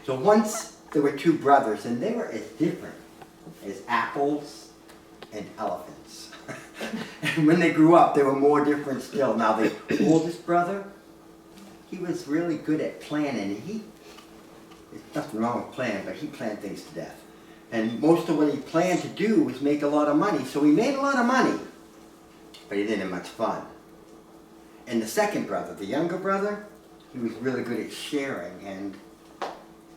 So once there were two brothers, and they were as different as apples and elephants. And when they grew up, they were more different still. Now the oldest brother, he was really good at planning. There's nothing wrong with planning, but he planned things to death. And most of what he planned to do was make a lot of money. So he made a lot of money, but he didn't have much fun. And the second brother, the younger brother, he was really good at sharing. And,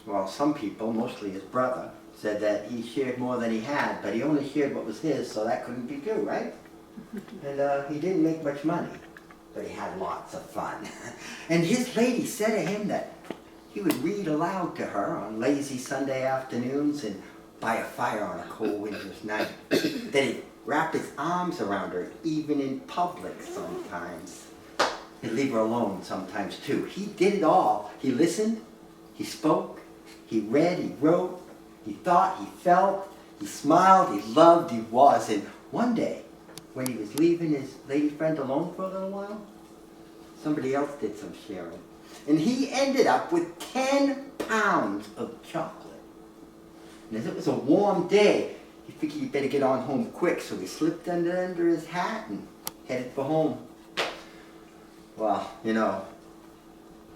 well, some people, mostly his brother, said that he shared more than he had, but he only shared what was his, so that couldn't be true, right? And he didn't make much money, but he had lots of fun. And his lady said to him that he would read aloud to her on lazy Sunday afternoons and by a fire on a cold winter's night. Then he'd wrap his arms around her, even in public sometimes. He'd leave her alone sometimes too. He did it all. He listened, he spoke, he read, he wrote, he thought, he felt, he smiled, he loved, he was. And one day, when he was leaving his lady friend alone for a little while, somebody else did some sharing. And he ended up with 10 pounds of chocolate. And as it was a warm day, he figured he'd better get on home quick, so he slipped under his hat and headed for home. Well, you know,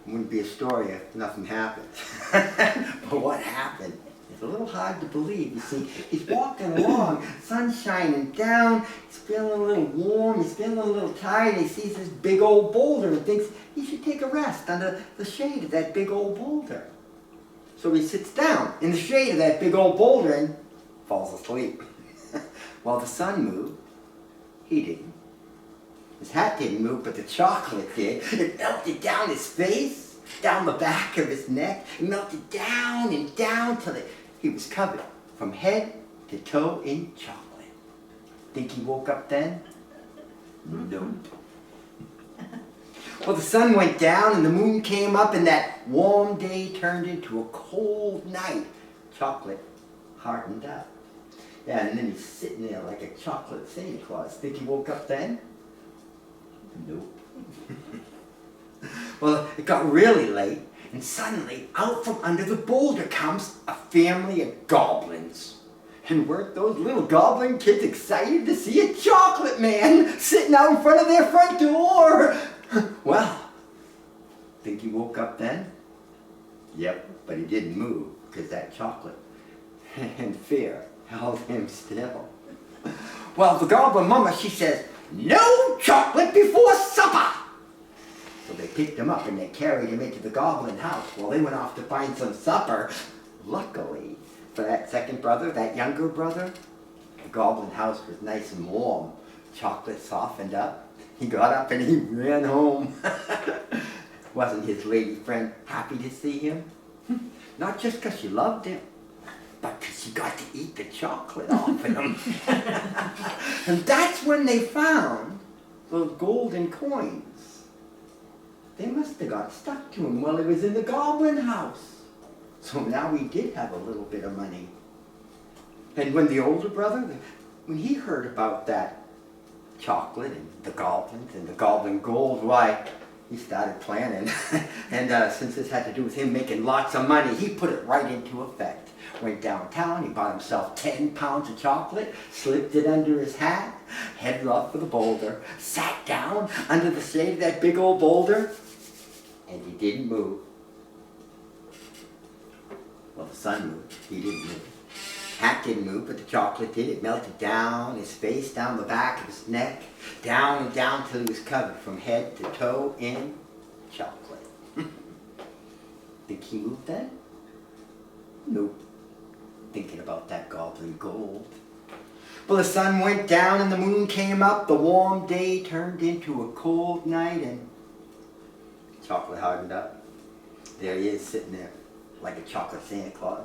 it wouldn't be a story if nothing happened. But what happened? It's a little hard to believe. You see, he's walking along, sun's shining down, he's feeling a little warm, he's feeling a little tired, and he sees this big old boulder and thinks he should take a rest under the shade of that big old boulder. So he sits down in the shade of that big old boulder and falls asleep. While the sun moved, he didn't. His hat didn't move, but the chocolate did. It melted down his face, down the back of his neck. It melted down and down till he was covered from head to toe in chocolate. Think he woke up then? Nope. Well, the sun went down and the moon came up, and that warm day turned into a cold night. Chocolate hardened up. Yeah, and then he's sitting there like a chocolate Santa Claus. Think he woke up then? Nope. Well, it got really late, and suddenly, out from under the boulder comes a family of goblins. And weren't those little goblin kids excited to see a chocolate man sitting out in front of their front door? Well, think he woke up then? Yep, but he didn't move, because that chocolate and fear held him still. Well, the goblin mama, she says, "No chocolate before supper!" So they picked him up and they carried him into the goblin house. Well, they went off to find some supper. Luckily for that second brother, that younger brother, the goblin house was nice and warm. Chocolate softened up. He got up and he ran home. Wasn't his lady friend happy to see him? Not just because she loved him, but because she got to eat the chocolate off of him. And that's when they found those golden coins. They must have got stuck to him while he was in the goblin house. So now he did have a little bit of money. And when the older brother, when he heard about that chocolate and the goblins and the goblin gold, why, he started planning. And since this had to do with him making lots of money, he put it right into effect. Went downtown, he bought himself 10 pounds of chocolate, slipped it under his hat, headed off for the boulder, sat down under the shade of that big old boulder, and he didn't move. Well, the sun moved, he didn't move. Hat didn't move, but the chocolate did. It melted down his face, down the back of his neck, down and down till he was covered from head to toe in chocolate. Think he moved then? Nope. Thinking about that goblin gold. Well, the sun went down and the moon came up. The warm day turned into a cold night, and chocolate hardened up. There he is sitting there like a chocolate Santa Claus.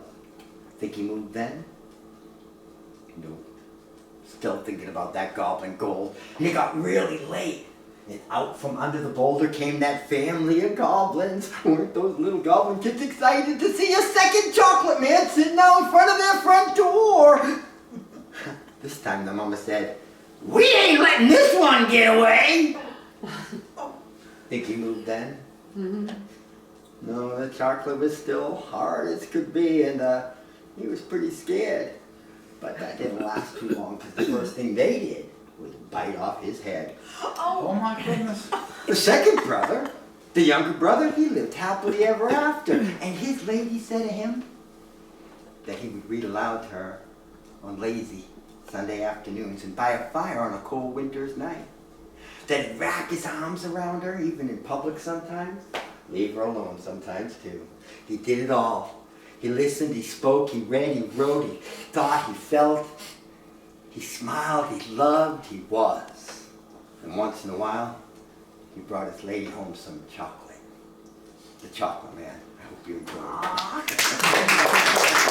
Think he moved then? Nope. Still thinking about that goblin gold. And it got really late. And out from under the boulder came that family of goblins. Weren't those little goblin kids excited to see a second chocolate man sitting out in front of their front door? This time the mama said, "We ain't letting this one get away." Think he moved then? No, the chocolate was still hard as could be, and he was pretty scared. But that didn't last too long, because the first thing they did was bite off his head. Oh my goodness. The second brother, the younger brother, he lived happily ever after. And his lady said to him that he would read aloud to her on lazy Sunday afternoons and by a fire on a cold winter's night. That he'd wrap his arms around her, even in public sometimes. Leave her alone sometimes too. He did it all. He listened, he spoke, he read, he wrote, he thought, he felt. He smiled, he loved, he was. And once in a while, he brought his lady home some chocolate. The Chocolate Man. I hope you enjoyed it.